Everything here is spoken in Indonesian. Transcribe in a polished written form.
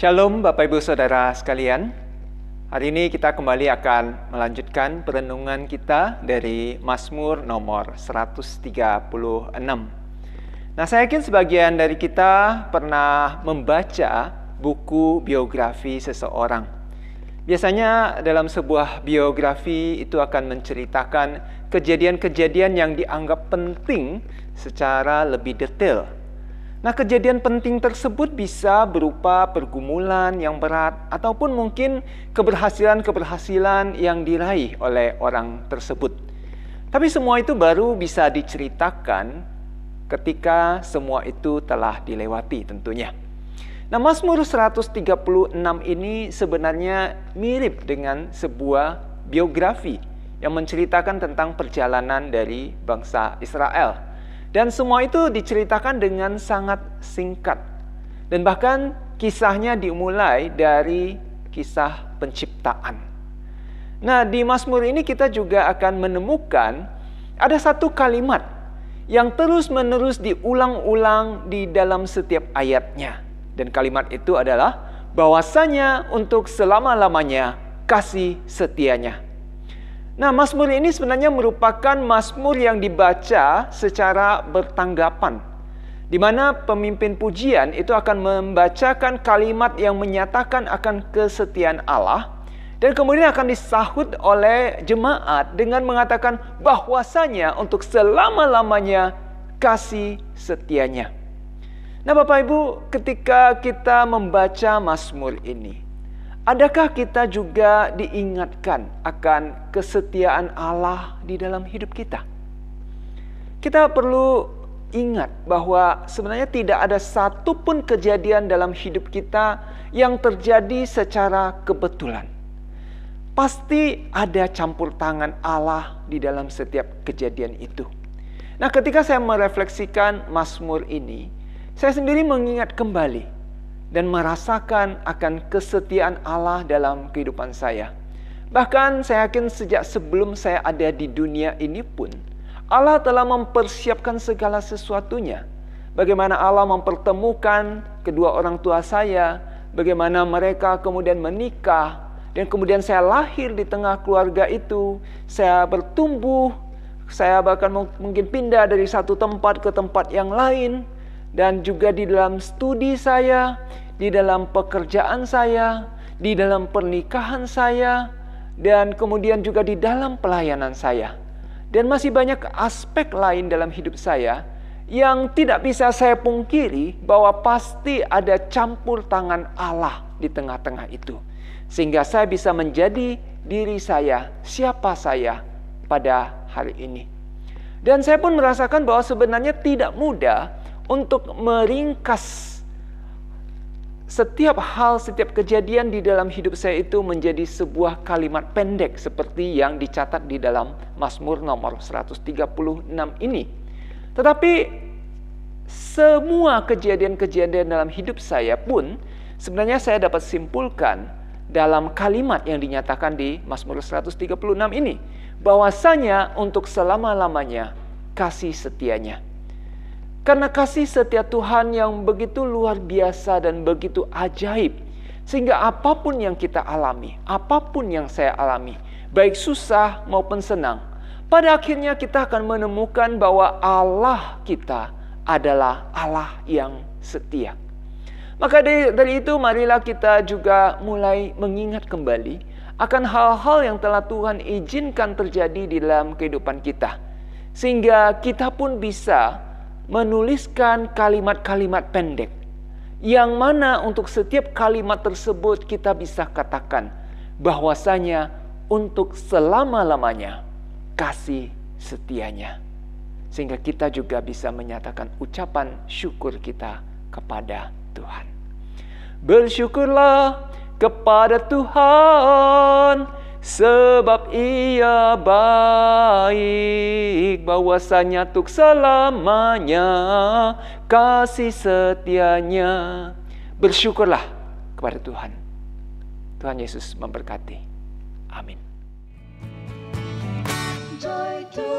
Shalom Bapak Ibu Saudara sekalian. Hari ini kita kembali akan melanjutkan perenungan kita dari Mazmur nomor 136. Nah, saya yakin sebagian dari kita pernah membaca buku biografi seseorang. Biasanya dalam sebuah biografi itu akan menceritakan kejadian-kejadian yang dianggap penting secara lebih detail. Nah, kejadian penting tersebut bisa berupa pergumulan yang berat ataupun mungkin keberhasilan-keberhasilan yang diraih oleh orang tersebut. Tapi semua itu baru bisa diceritakan ketika semua itu telah dilewati tentunya. Nah, Mazmur 136 ini sebenarnya mirip dengan sebuah biografi yang menceritakan tentang perjalanan dari bangsa Israel. Dan semua itu diceritakan dengan sangat singkat. Dan bahkan kisahnya dimulai dari kisah penciptaan. Nah, di Mazmur ini kita juga akan menemukan ada satu kalimat yang terus-menerus diulang-ulang di dalam setiap ayatnya. Dan kalimat itu adalah bahwasanya untuk selama-lamanya kasih setianya. Nah, Mazmur ini sebenarnya merupakan Mazmur yang dibaca secara bertanggapan, di mana pemimpin pujian itu akan membacakan kalimat yang menyatakan akan kesetiaan Allah, dan kemudian akan disahut oleh jemaat dengan mengatakan bahwasanya untuk selama-lamanya kasih setianya. Nah, Bapak Ibu, ketika kita membaca Mazmur ini, adakah kita juga diingatkan akan kesetiaan Allah di dalam hidup kita? Kita perlu ingat bahwa sebenarnya tidak ada satupun kejadian dalam hidup kita yang terjadi secara kebetulan. Pasti ada campur tangan Allah di dalam setiap kejadian itu. Nah, ketika saya merefleksikan Mazmur ini, saya sendiri mengingat kembali dan merasakan akan kesetiaan Allah dalam kehidupan saya. Bahkan saya yakin sejak sebelum saya ada di dunia ini pun, Allah telah mempersiapkan segala sesuatunya. Bagaimana Allah mempertemukan kedua orang tua saya, bagaimana mereka kemudian menikah, dan kemudian saya lahir di tengah keluarga itu, saya bertumbuh, saya bahkan mungkin pindah dari satu tempat ke tempat yang lain, dan juga di dalam studi saya, di dalam pekerjaan saya, di dalam pernikahan saya, dan kemudian juga di dalam pelayanan saya. Dan masih banyak aspek lain dalam hidup saya yang tidak bisa saya pungkiri bahwa pasti ada campur tangan Allah di tengah-tengah itu. Sehingga saya bisa menjadi diri saya, siapa saya pada hari ini. Dan saya pun merasakan bahwa sebenarnya tidak mudah untuk meringkas setiap hal, setiap kejadian di dalam hidup saya itu menjadi sebuah kalimat pendek seperti yang dicatat di dalam Mazmur nomor 136 ini. Tetapi semua kejadian-kejadian dalam hidup saya pun sebenarnya saya dapat simpulkan dalam kalimat yang dinyatakan di Mazmur 136 ini, bahwasanya untuk selama-lamanya kasih setianya. Karena kasih setia Tuhan yang begitu luar biasa dan begitu ajaib, sehingga apapun yang kita alami, apapun yang saya alami, baik susah maupun senang, pada akhirnya kita akan menemukan bahwa Allah kita adalah Allah yang setia. Maka dari itu marilah kita juga mulai mengingat kembali akan hal-hal yang telah Tuhan izinkan terjadi di dalam kehidupan kita, sehingga kita pun bisa menuliskan kalimat-kalimat pendek yang mana untuk setiap kalimat tersebut kita bisa katakan bahwasanya untuk selama-lamanya kasih setianya, sehingga kita juga bisa menyatakan ucapan syukur kita kepada Tuhan. Bersyukurlah kepada Tuhan sebab Ia baik, bahwasanya untuk selamanya kasih setianya. Bersyukurlah kepada Tuhan. Tuhan Yesus memberkati. Amin. Joy to